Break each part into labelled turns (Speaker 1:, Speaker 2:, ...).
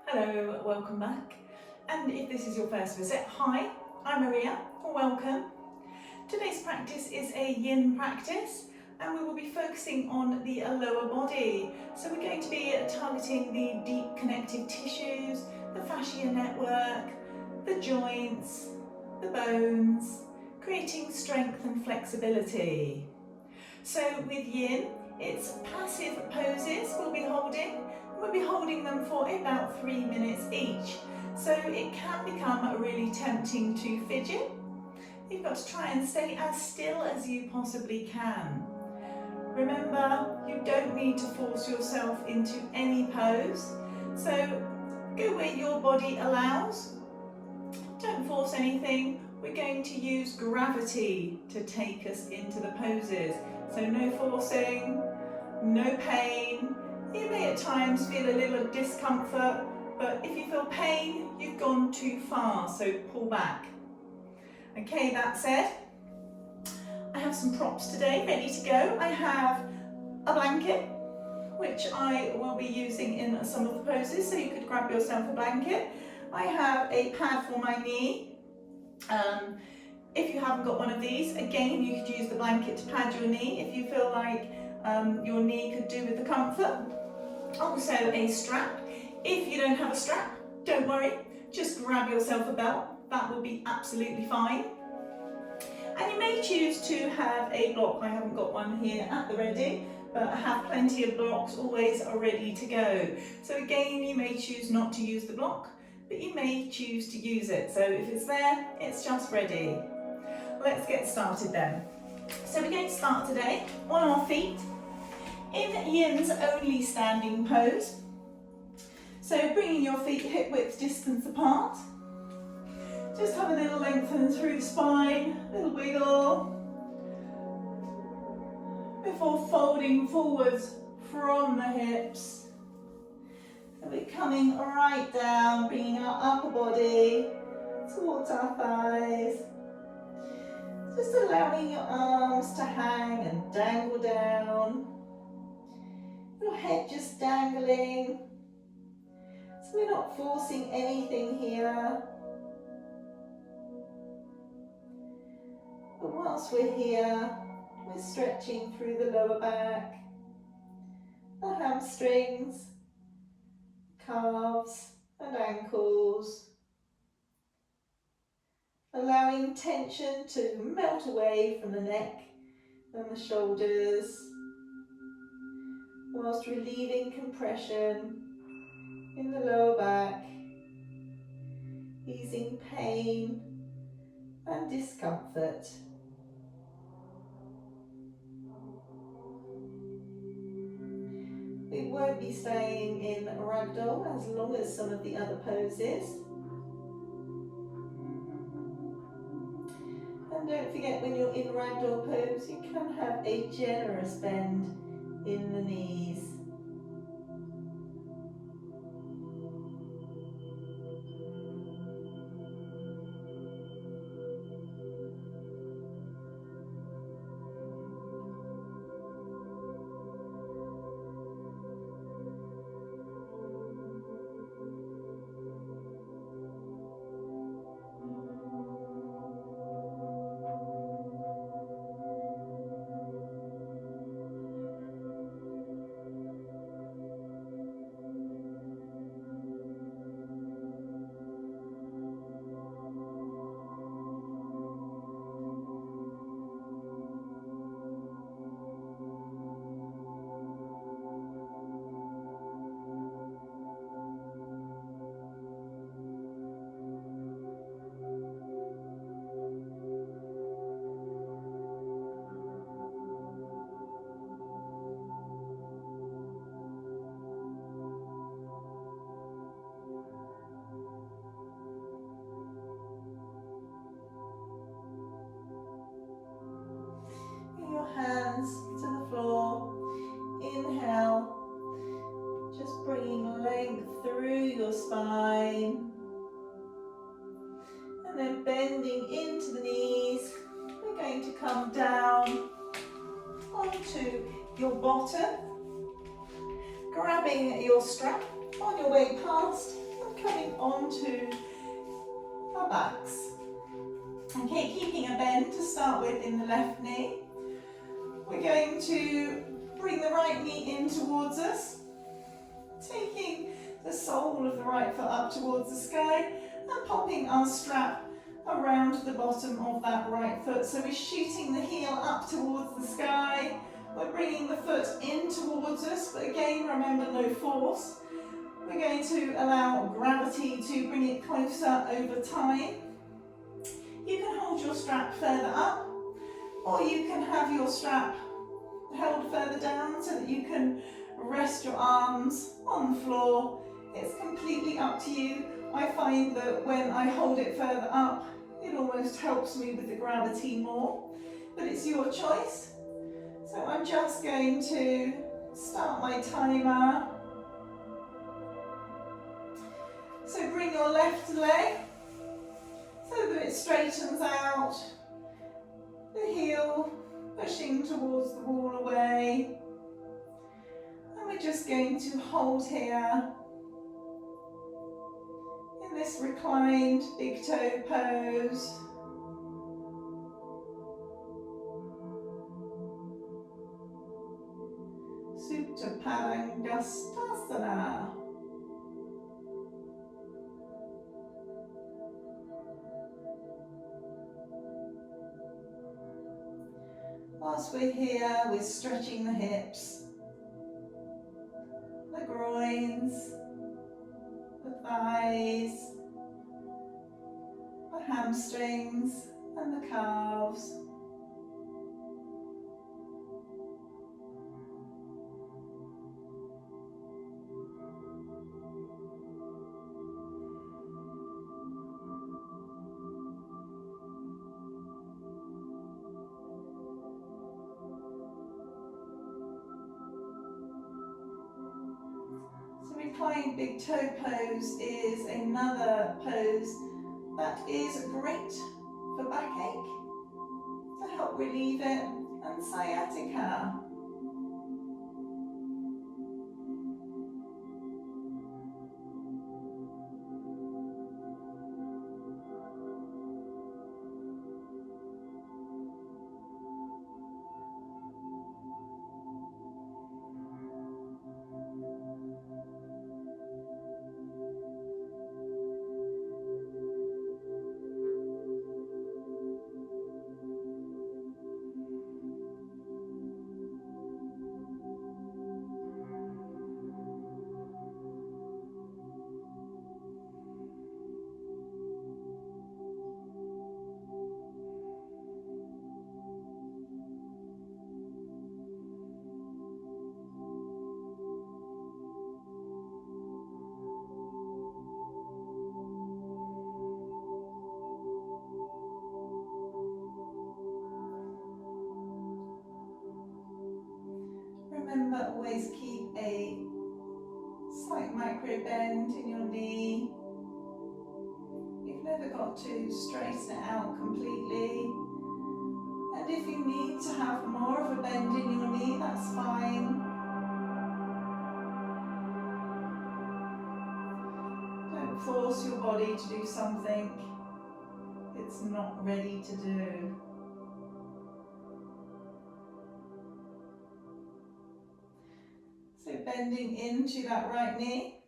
Speaker 1: Hello, welcome back. And if this is your first visit, hi, I'm Maria, welcome. Today's practice is a yin practice and we will be focusing on the lower body. So we're going to be targeting the deep connective tissues, the fascia network, the joints, the bones, creating strength and flexibility. So with yin, it's passive poses we'll be holding. We'll be holding them for about 3 minutes each. So it can become really tempting to fidget. You've got to try and stay as still as you possibly can. Remember, you don't need to force yourself into any pose. So go where your body allows. Don't force anything. We're going to use gravity to take us into the poses. So no forcing, no pain. You may at times feel a little discomfort, but if you feel pain, you've gone too far, so pull back. Okay, that said, I have some props today ready to go. I have a blanket, which I will be using in some of the poses, so you could grab yourself a blanket. I have a pad for my knee. If you haven't got one of these, again, you could use the blanket to pad your knee if you feel like your knee could do with the comfort. Also a strap. If you don't have a strap, don't worry, just grab yourself a belt. That will be absolutely fine. And you may choose to have a block. I haven't got one here at the ready, but I have plenty of blocks always ready to go. So again, you may choose not to use the block, but you may choose to use it. So if it's there, it's just ready. Let's get started then. So we're going to start today on our feet in yin's only standing pose. So bringing your feet hip width distance apart. Just have a little lengthen through the spine, a little wiggle. Before folding forwards from the hips. So we're coming right down, bringing our upper body towards our thighs. Just allowing your arms to hang and dangle down. Your head just dangling. So we're not forcing anything here. But whilst we're here, we're stretching through the lower back, the hamstrings, calves and ankles. Allowing tension to melt away from the neck and the shoulders, whilst relieving compression in the lower back, easing pain and discomfort. We won't be staying in ragdoll as long as some of the other poses. And don't forget, when you're in ragdoll pose, you can have a generous bend in the knees. Hands to the floor. Inhale, just bringing length through your spine. And then bending into the knees. We're going to come down onto your bottom, grabbing your strap on your way past coming onto our backs. Okay, keeping a bend to start with in the left knee. We're going to bring the right knee in towards us, taking the sole of the right foot up towards the sky and popping our strap around the bottom of that right foot. So we're shooting the heel up towards the sky. We're bringing the foot in towards us, but again, remember, no force. We're going to allow gravity to bring it closer over time. You can hold your strap further up, or you can have your strap held further down so that you can rest your arms on the floor. It's completely up to you. I find that when I hold it further up, it almost helps me with the gravity more, but it's your choice. So I'm just going to start my timer. So bring your left leg so that it straightens out, the heel pushing towards the wall away. And we're just going to hold here in this reclined big toe pose. Supta Padangastasana. Whilst we're here, we're stretching the hips, the groins, the thighs, the hamstrings and the calves. Reclined big toe pose is another pose that is great for backache, to help relieve it, and sciatica. Remember, always keep a slight micro bend in your knee. You've never got to straighten it out completely. And if you need to have more of a bend in your knee, that's fine. Don't force your body to do something it's not ready to do. So bending into that right knee,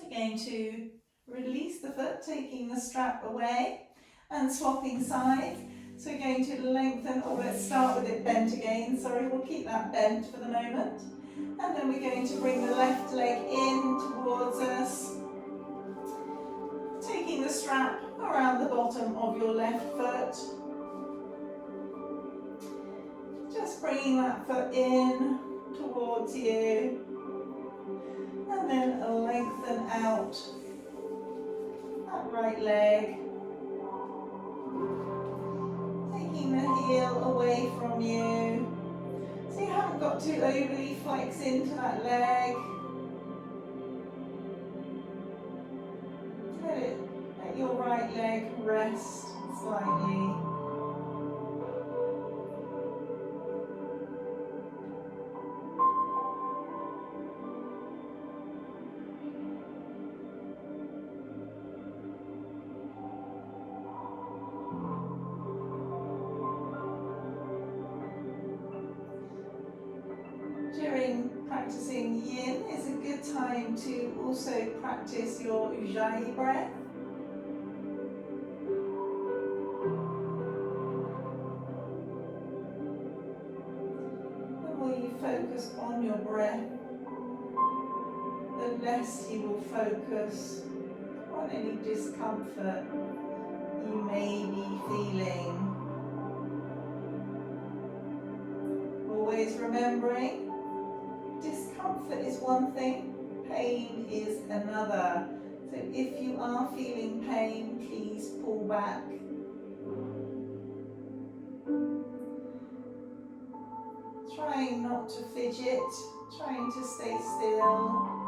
Speaker 1: we're going to release the foot, taking the strap away and swapping sides. So we're going to lengthen, or let's start with it bent again, sorry, we'll keep that bent for the moment. And then we're going to bring the left leg in towards us, taking the strap around the bottom of your left foot. Just bringing that foot in towards you, and then lengthen out that right leg, taking the heel away from you, so you haven't got to overly flex into that leg. Let your right leg rest slightly. good time to also practice your ujjayi breath. The more you focus on your breath, the less you will focus on any discomfort you may be feeling. Always remembering, discomfort is one thing, pain is another. So if you are feeling pain, please pull back. Trying not to fidget, trying to stay still.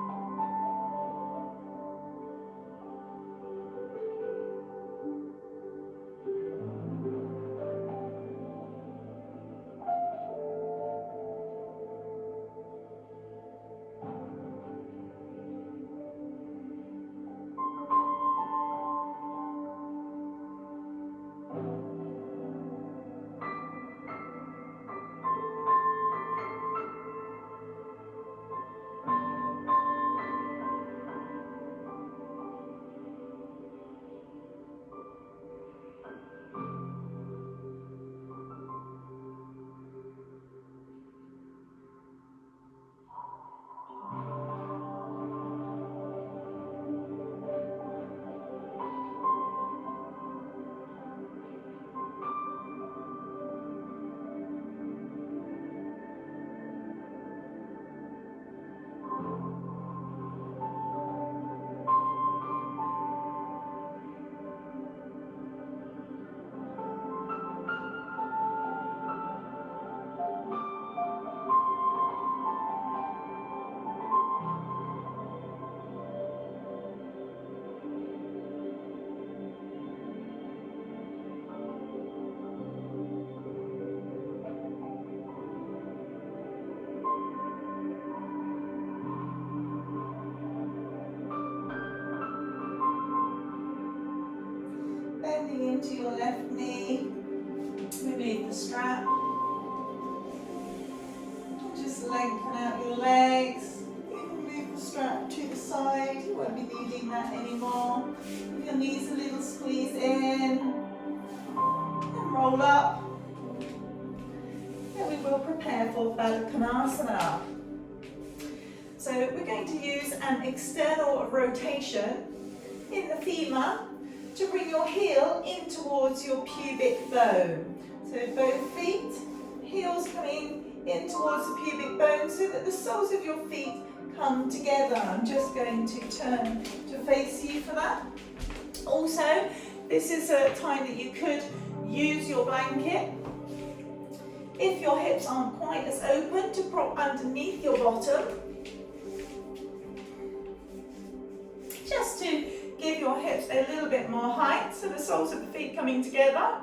Speaker 1: Bending into your left knee, remove the strap. Just lengthen out your legs. You can move the strap to the side, you won't be needing that anymore. Give your knees a little squeeze in and roll up. Then we will prepare for Baddha Konasana. So we're going to use an external rotation in the femur to bring your heel in towards your pubic bone. So both feet, heels coming in towards the pubic bone so that the soles of your feet come together. I'm just going to turn to face you for that. Also, this is a time that you could use your blanket. If your hips aren't quite as open, to prop underneath your bottom. Just to give your hips a little bit more height, so the soles of the feet coming together.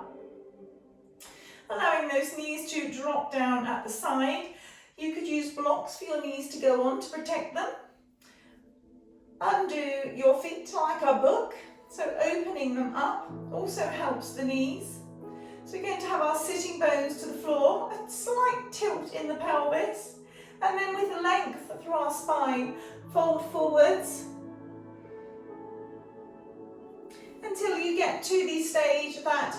Speaker 1: Allowing those knees to drop down at the side. You could use blocks for your knees to go on to protect them. Undo your feet like a book, so opening them up also helps the knees. So we're going to have our sitting bones to the floor, a slight tilt in the pelvis, and then with length through our spine, fold forwards until you get to the stage that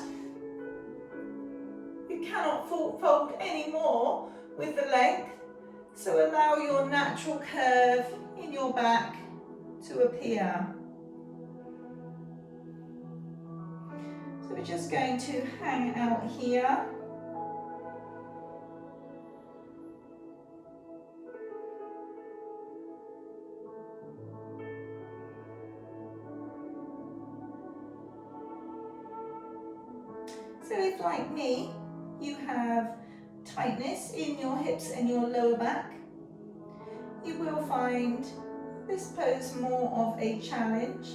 Speaker 1: you cannot fold anymore with the length. So allow your natural curve in your back to appear. So we're just going to hang out here. So if, like me, you have tightness in your hips and your lower back, you will find this pose more of a challenge.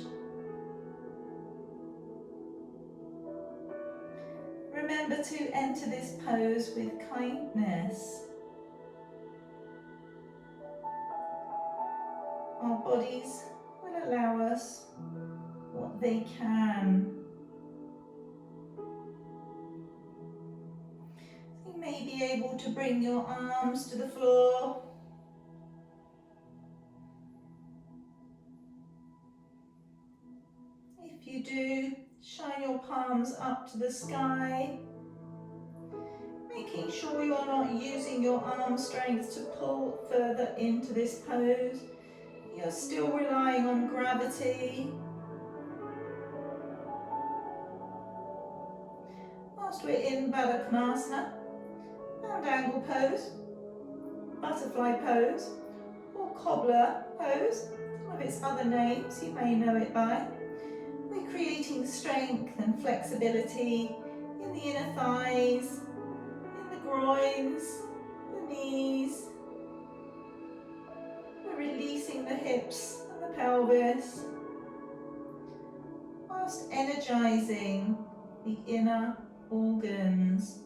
Speaker 1: Remember to enter this pose with kindness. Our bodies will allow us what they can. You may be able to bring your arms to the floor. you do, shine your palms up to the sky, making sure you're not using your arm strength to pull further into this pose. You're still relying on gravity. Whilst we're in Baddha Konasana, round angle pose, butterfly pose, or cobbler pose, some of its other names, you may know it by. We're creating strength and flexibility in the inner thighs, in the groins, the knees. We're releasing the hips and the pelvis, whilst energizing the inner organs.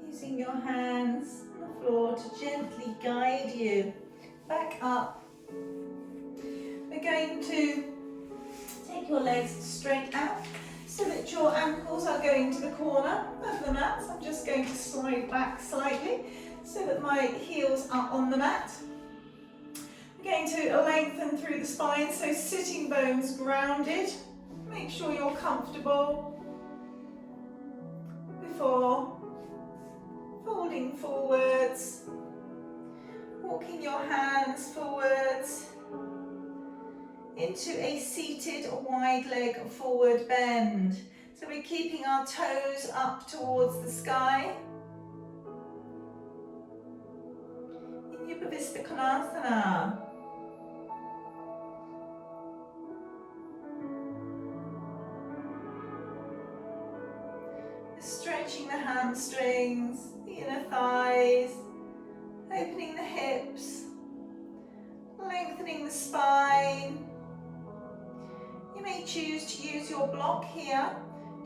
Speaker 1: Using your hands on the floor to gently guide you back up. We're going to take your legs straight out so that your ankles are going to the corner of the mat. So I'm just going to slide back slightly so that my heels are on the mat. We're going to lengthen through the spine, so sitting bones grounded. Make sure you're comfortable before folding forwards, walking your hands forwards into a seated wide leg forward bend. So we're keeping our toes up towards the sky. In Upavista Konasana. Stretching the hamstrings, the inner thighs, opening the hips, lengthening the spine. You may choose to use your block here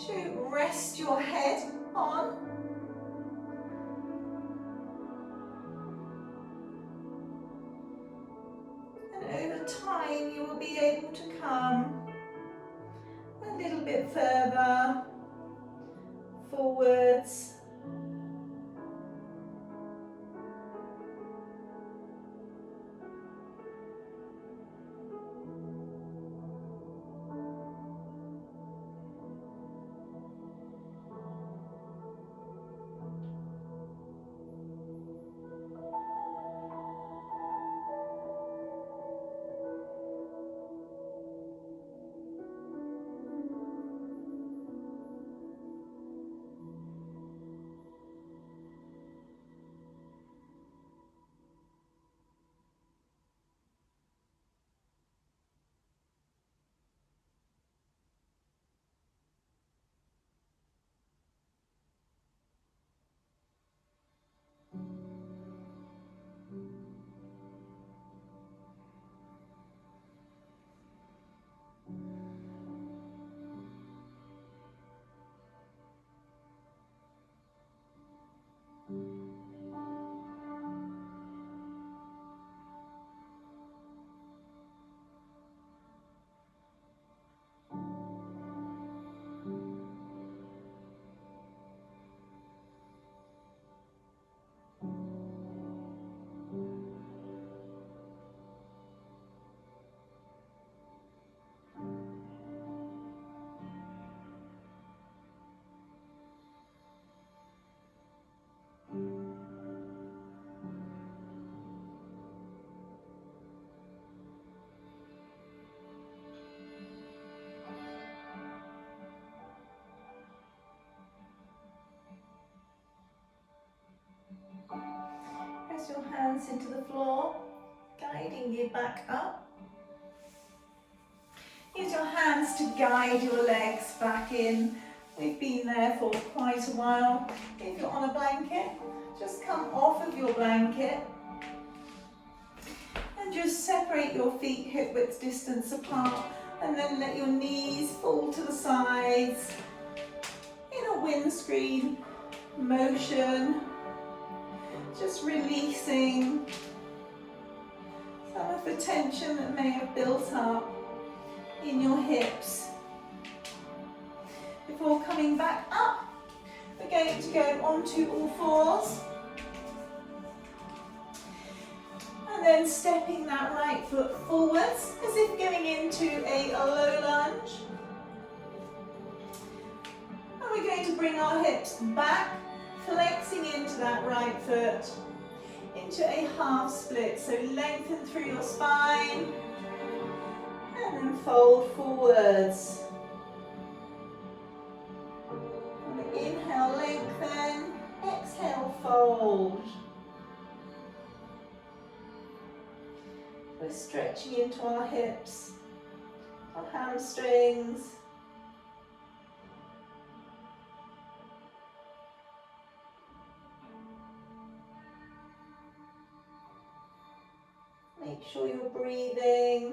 Speaker 1: to rest your head on. And over time you will be able to come a little bit further forwards. Press your hands into the floor, guiding you back up. Use your hands to guide your legs back in. We've been there for quite a while. If you're on a blanket, just come off of your blanket and just separate your feet hip width distance apart, and then let your knees fall to the sides in a windscreen motion. Just releasing some of the tension that may have built up in your hips before coming back up, we're going to go onto all fours. And then stepping that right foot forwards as if going into a low lunge. And we're going to bring our hips back, flexing into that right foot, into a half split. So lengthen through your spine and then fold forwards. And inhale, lengthen, exhale, fold. We're stretching into our hips, our hamstrings. Make sure you're breathing.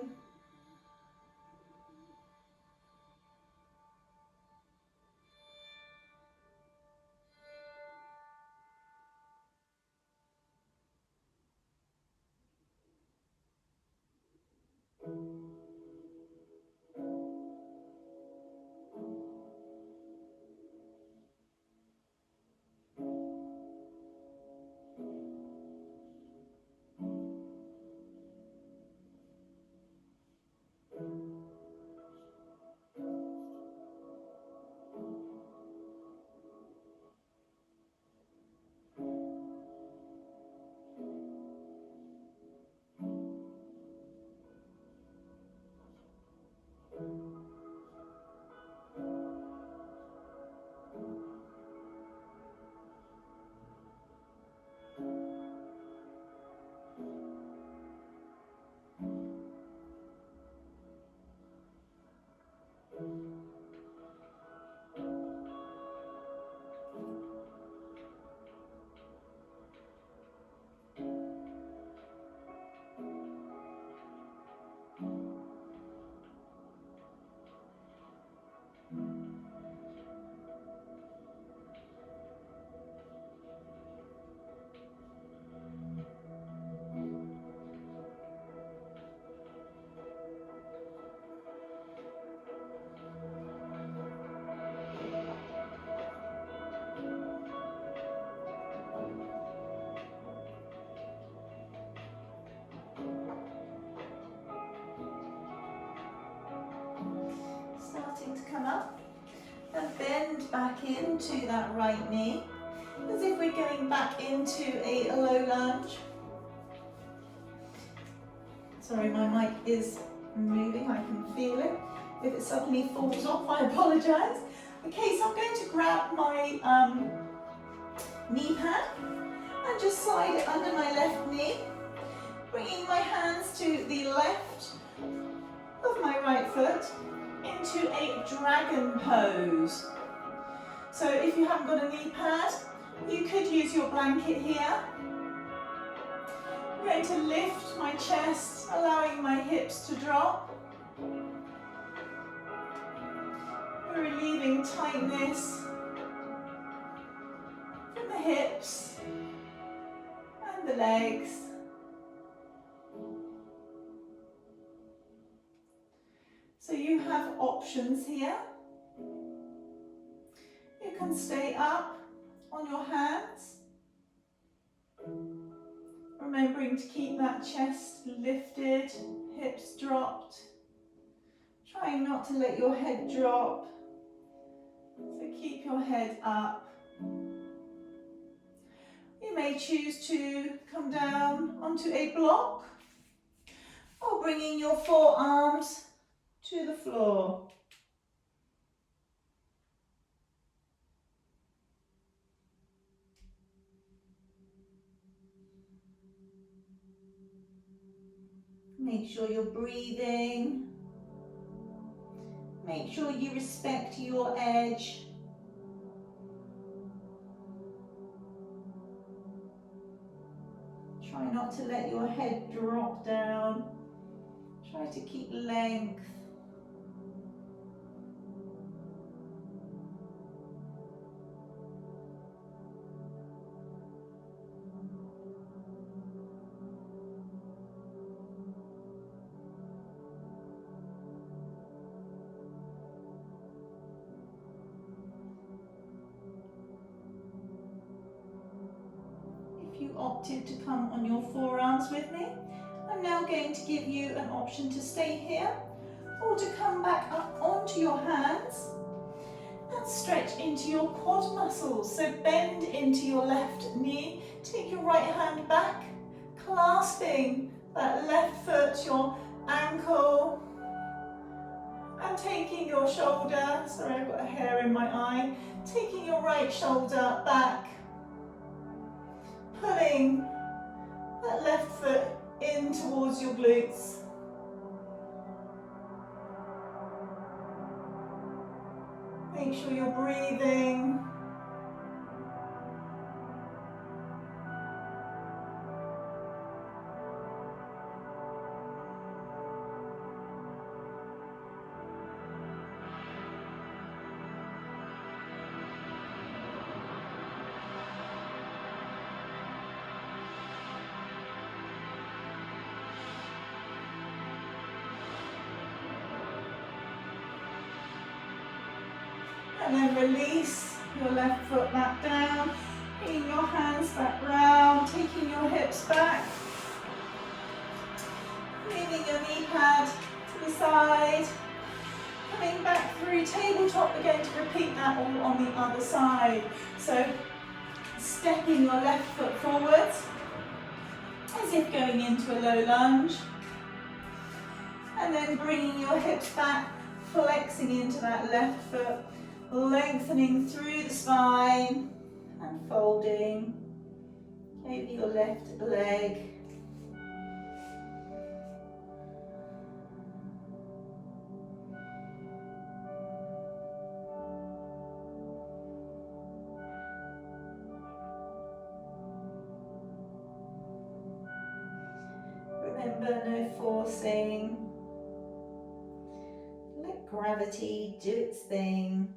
Speaker 1: Starting to come up and bend back into that right knee as if we're going back into a low lunge. Sorry, my mic is moving, I can feel it. If it suddenly falls off, I apologise. Okay, so I'm going to grab my knee pad and just slide it under my left knee, bringing my hands to the left of my right foot into a dragon pose. So if you haven't got a knee pad, you could use your blanket here. I'm going to lift my chest, allowing my hips to drop. Relieving tightness from the hips and the legs. So you have options here. You can stay up on your hands, remembering to keep that chest lifted, hips dropped, trying not to let your head drop. So keep your head up. You may choose to come down onto a block or bringing your forearms to the floor. Make sure you're breathing. Make sure you respect your edge. Try not to let your head drop down. Try to keep length. opted to come on your forearms with me. I'm now going to give you an option to stay here or to come back up onto your hands and stretch into your quad muscles. So bend into your left knee, take your right hand back, clasping that left foot, your ankle, and taking your shoulder, sorry I've got a hair in my eye, taking your right shoulder back, pulling that left foot in towards your glutes. Make sure you're breathing. And then release your left foot back down, bringing your hands back round, taking your hips back, moving your knee pad to the side, coming back through tabletop. We're going to repeat that all on the other side. So stepping your left foot forwards as if going into a low lunge, and then bringing your hips back, flexing into that left foot, lengthening through the spine and folding over your left leg. Remember, no forcing. Let gravity do its thing.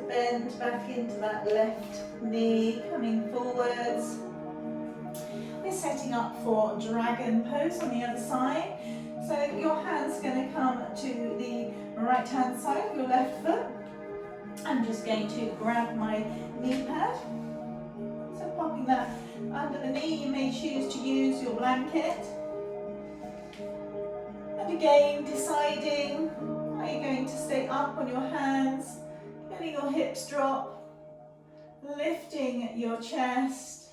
Speaker 1: Bend back into that left knee, coming forwards. We're setting up for dragon pose on the other side. So your hand's going to come to the right hand side of your left foot. I'm just going to grab my knee pad. So popping that under the knee, you may choose to use your blanket. again, deciding, are you going to stay up on your hands, letting your hips drop, lifting your chest,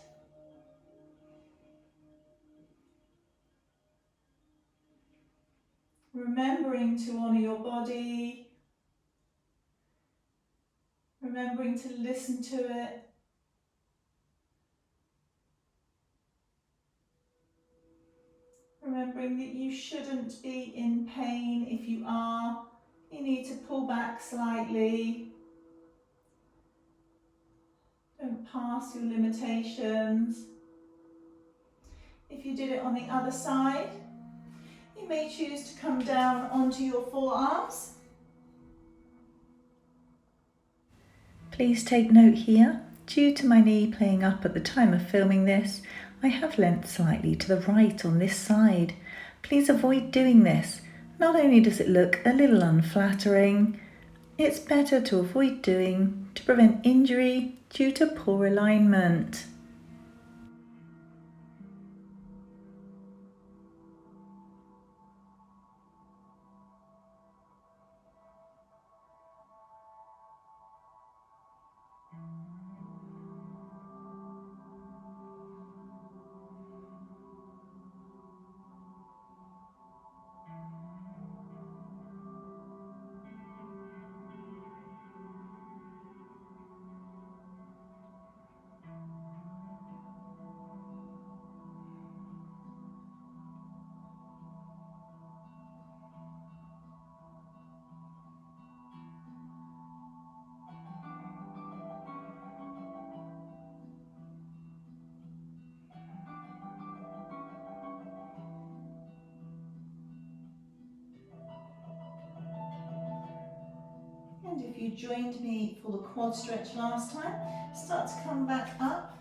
Speaker 1: remembering to honour your body, remembering to listen to it. Remembering that you shouldn't be in pain. If you are, you need to pull back slightly. Don't pass your limitations. If you did it on the other side, you may choose to come down onto your forearms. Please take note here, due to my knee playing up at the time of filming this, I have leant slightly to the right on this side. Please avoid doing this. Not only does it look a little unflattering, it's better to avoid doing to prevent injury due to poor alignment. And if you joined me for the quad stretch last time, start to come back up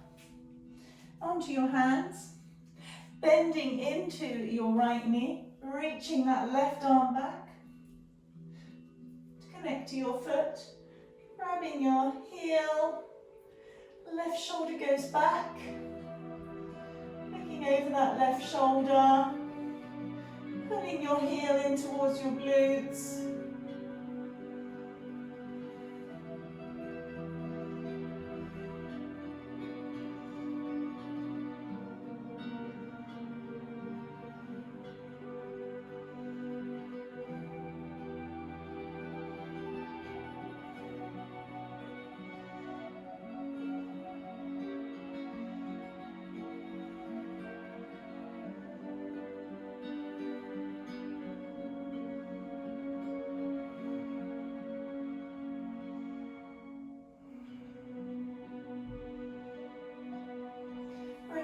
Speaker 1: onto your hands, bending into your right knee, reaching that left arm back to connect to your foot, grabbing your heel, left shoulder goes back, looking over that left shoulder, pulling your heel in towards your glutes.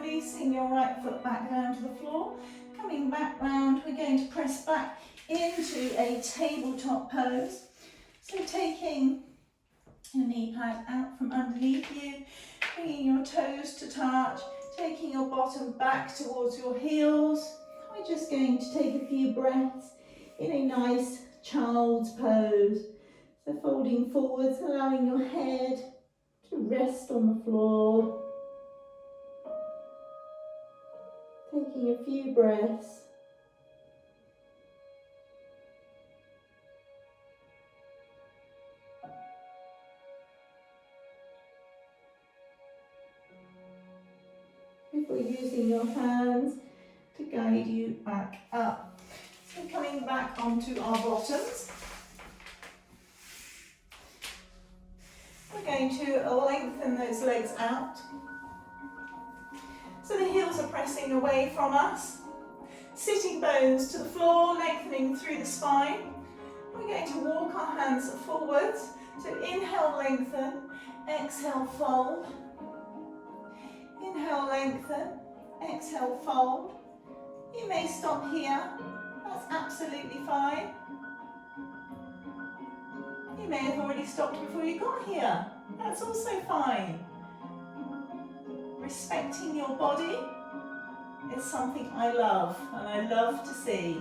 Speaker 1: Releasing your right foot back down to the floor, coming back round, we're going to press back into a tabletop pose. So taking your knee pad out from underneath you, bringing your toes to touch, taking your bottom back towards your heels. We're just going to take a few breaths in a nice child's pose. So folding forwards, allowing your head to rest on the floor. Taking a few breaths. Before using your hands to guide you back up. So coming back onto our bottoms. We're going to lengthen those legs out. So the heels are pressing away from us. Sitting bones to the floor, lengthening through the spine. We're going to walk our hands forwards. So inhale, lengthen. Exhale, fold. Inhale, lengthen. Exhale, fold. You may stop here. That's absolutely fine. You may have already stopped before you got here. That's also fine. Respecting your body is something I love and I love to see.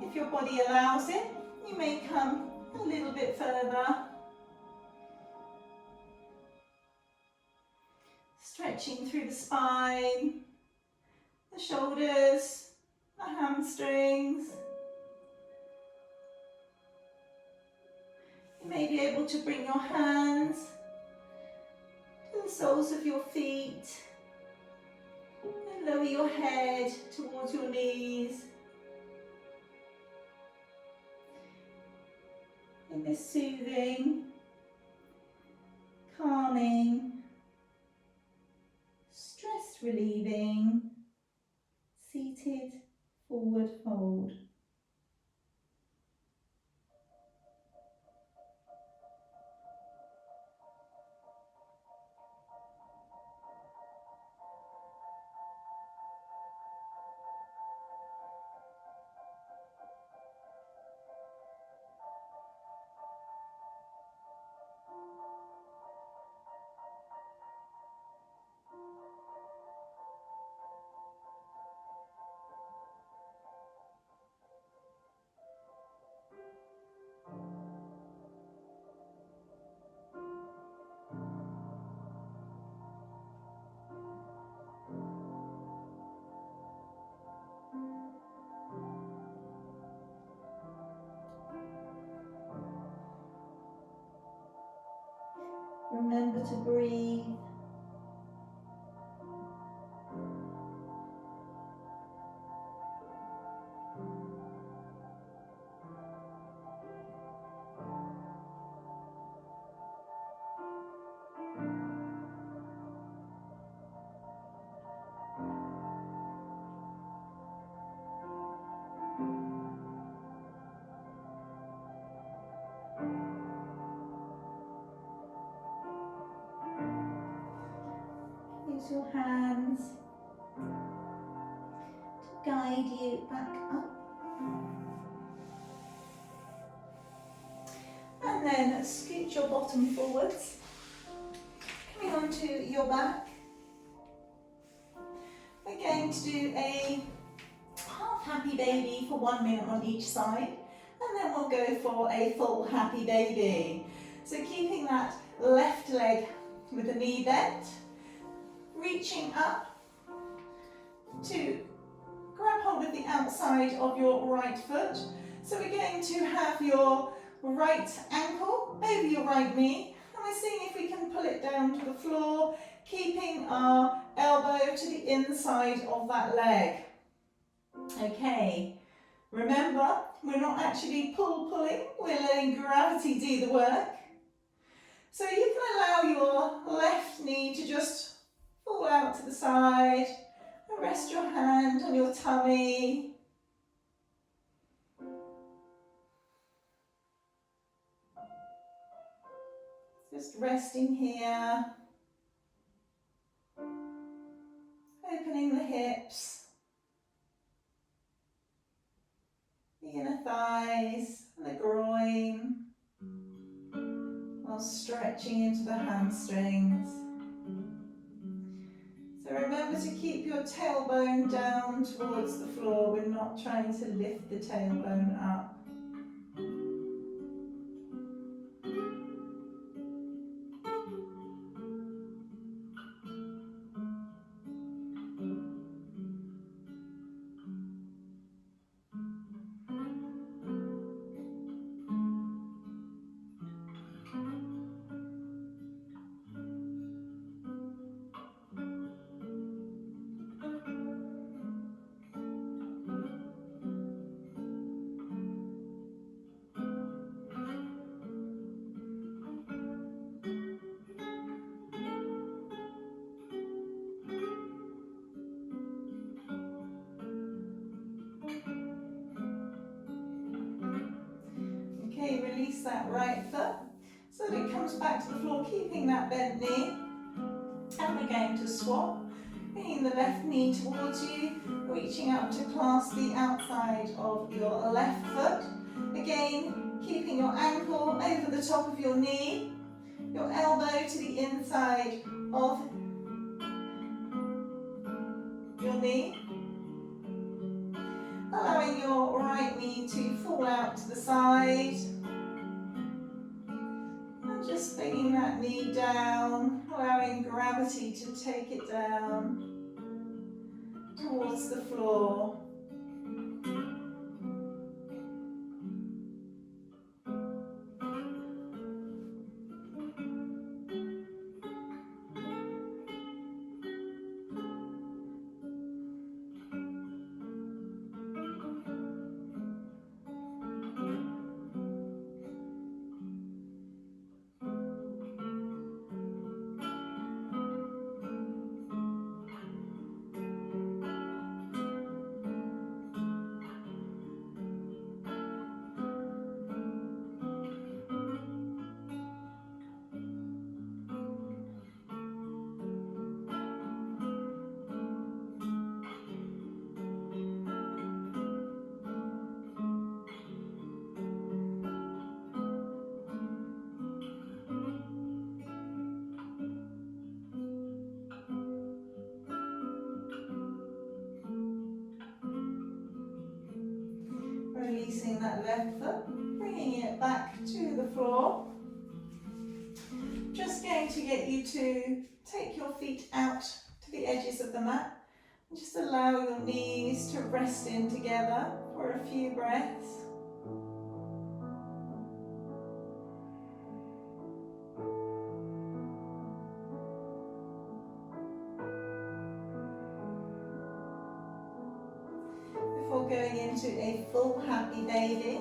Speaker 1: If your body allows it, you may come a little bit further. Stretching through the spine, the shoulders, the hamstrings. You may be able to bring your hands to the soles of your feet and lower your head towards your knees. In this soothing, calming, stress relieving, seated forward fold. Remember to breathe. Use your hands to guide you back up. And then scoot your bottom forwards, coming onto your back. We're going to do a half happy baby for 1 minute on each side, and then we'll go for a full happy baby. So keeping that left leg with the knee bent, reaching up to grab hold of the outside of your right foot. So we're going to have your right ankle over your right knee, and we're seeing if we can pull it down to the floor, keeping our elbow to the inside of that leg. Okay, remember, we're not actually pulling, we're letting gravity do the work. So you can allow your left knee to just fall out to the side and rest your hand on your tummy. Just resting here, opening the hips, the inner thighs, and the groin, while stretching into the hamstrings. So remember to keep your tailbone down towards the floor. We're not trying to lift the tailbone up. Okay, release that right foot so that it comes back to the floor, keeping that bent knee. And we're going to swap, bringing the left knee towards you, reaching up to clasp the outside of your left foot. Again, keeping your ankle over the top of your knee, your elbow to the inside of your knee. Allowing your right knee to fall out to the side. And just bringing that knee down, allowing gravity to take it down towards the floor. releasing that left foot, bringing it back to the floor. Just going to get you to take your feet out to the edges of the mat and just allow your knees to rest in together for a few breaths. Before going into a full happy baby.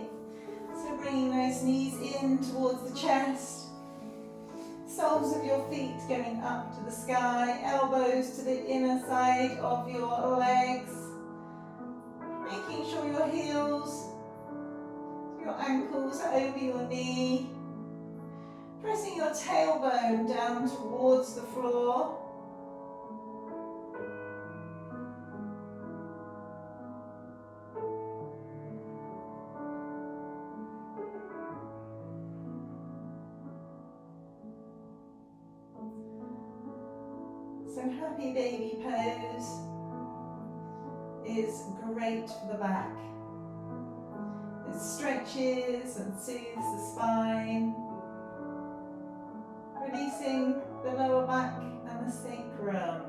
Speaker 1: So bringing those knees in towards the chest, soles of your feet going up to the sky, elbows to the inner side of your legs, making sure your heels, your ankles are over your knee, pressing your tailbone down towards the floor. So happy baby pose is great for the back. It stretches and soothes the spine, releasing the lower back and the sacrum.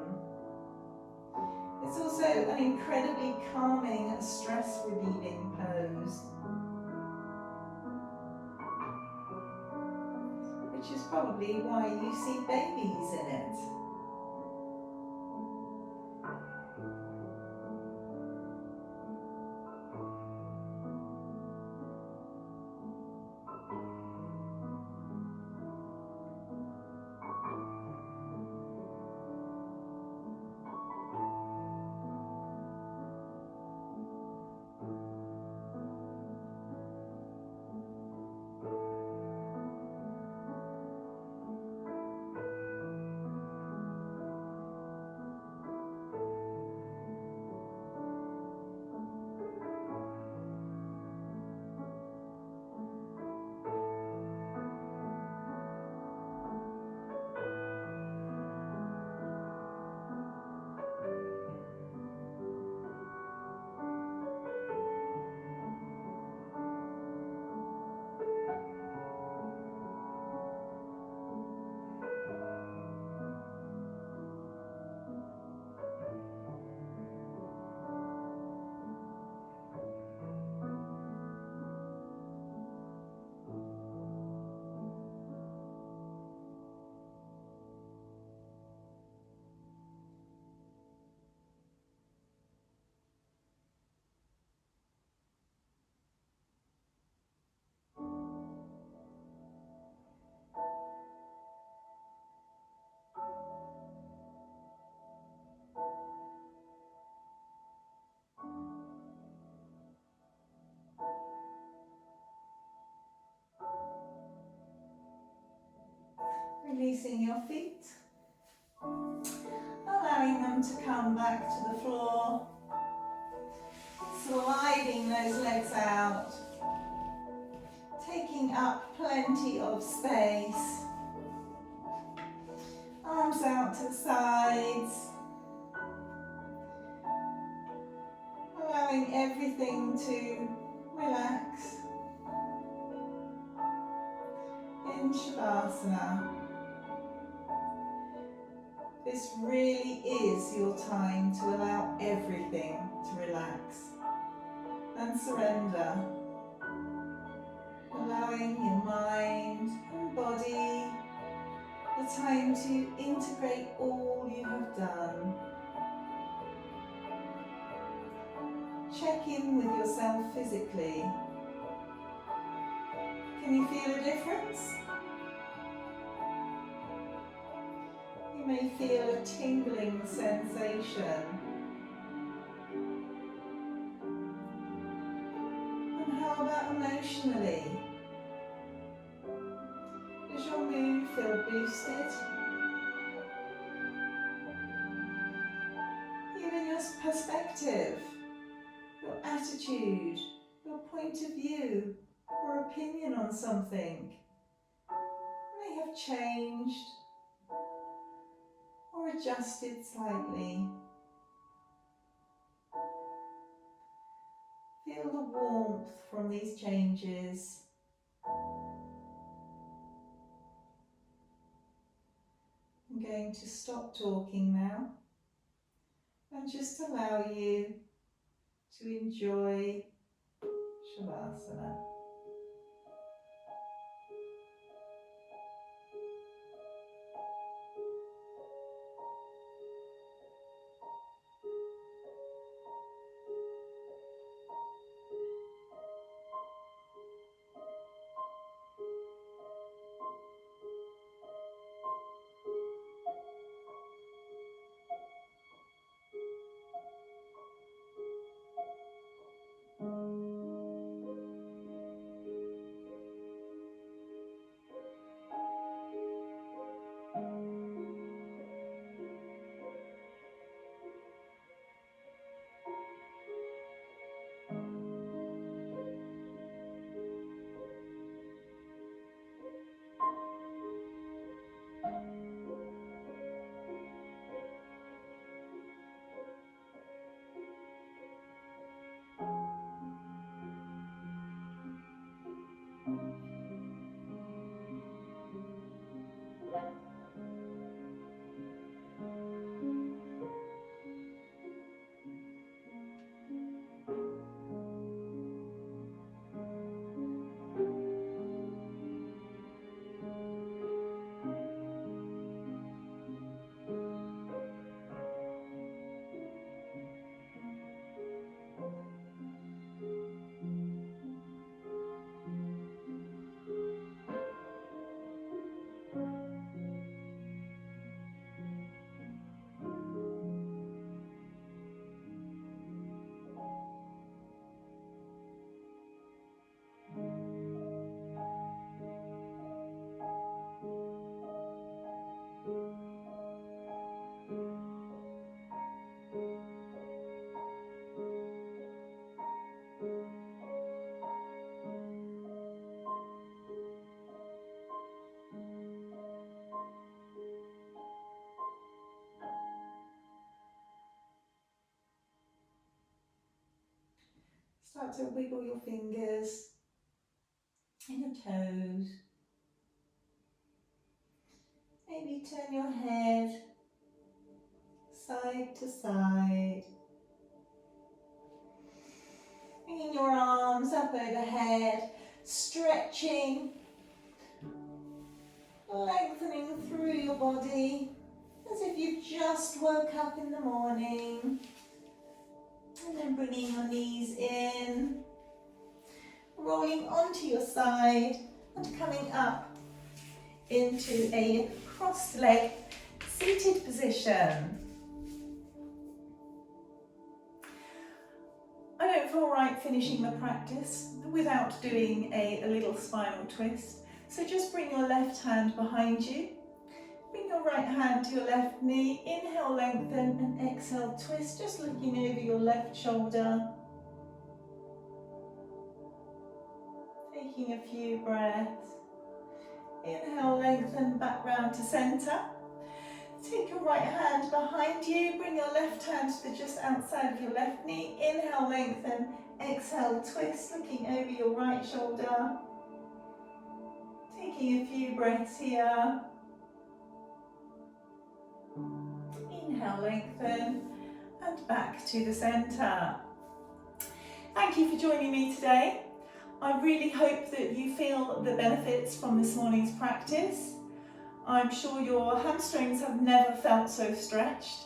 Speaker 1: It's also an incredibly calming and stress relieving pose, which is probably why you see babies in it. Releasing your feet, allowing them to come back to the floor, sliding those legs out, taking up plenty of space, arms out to the sides, allowing everything to relax in Shavasana. This really is your time to allow everything to relax and surrender, allowing your mind and body the time to integrate all you have done. Check in with yourself physically. Can you feel a difference? You may feel a tingling sensation. And how about emotionally? Does your mood feel boosted? Even your perspective, your attitude, your point of view or opinion on something may have changed or adjusted slightly. Feel the warmth from these changes. I'm going to stop talking now and just allow you to enjoy Shavasana. Start to wiggle your fingers and your toes. Maybe turn your head side to side. Bringing your arms up overhead, stretching, lengthening through your body as if you've just woke up in the morning. And then bringing your knees in, rolling onto your side and coming up into a crossed leg seated position. I don't feel right finishing the practice without doing a little spinal twist. So just bring your left hand behind you. Bring your right hand to your left knee. Inhale, lengthen, and exhale, twist, just looking over your left shoulder. Taking a few breaths. Inhale, lengthen, back round to centre. Take your right hand behind you. Bring your left hand to just outside of your left knee. Inhale, lengthen, exhale, twist, looking over your right shoulder. Taking a few breaths here. Inhale, lengthen, and back to the centre. Thank you for joining me today. I really hope that you feel the benefits from this morning's practice. I'm sure your hamstrings have never felt so stretched.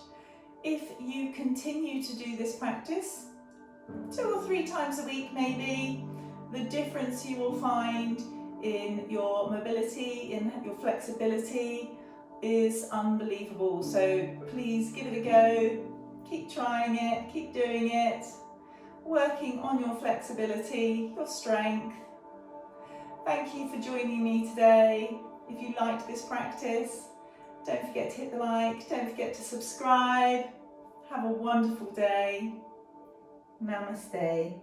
Speaker 1: If you continue to do this practice 2 or 3 times a week maybe, the difference you will find in your mobility, in your flexibility is unbelievable. So please give it a go, keep trying it, keep doing it, working on your flexibility, your strength. Thank you for joining me today. If you liked this practice, don't forget to hit the like, don't forget to subscribe. Have a wonderful day. Namaste.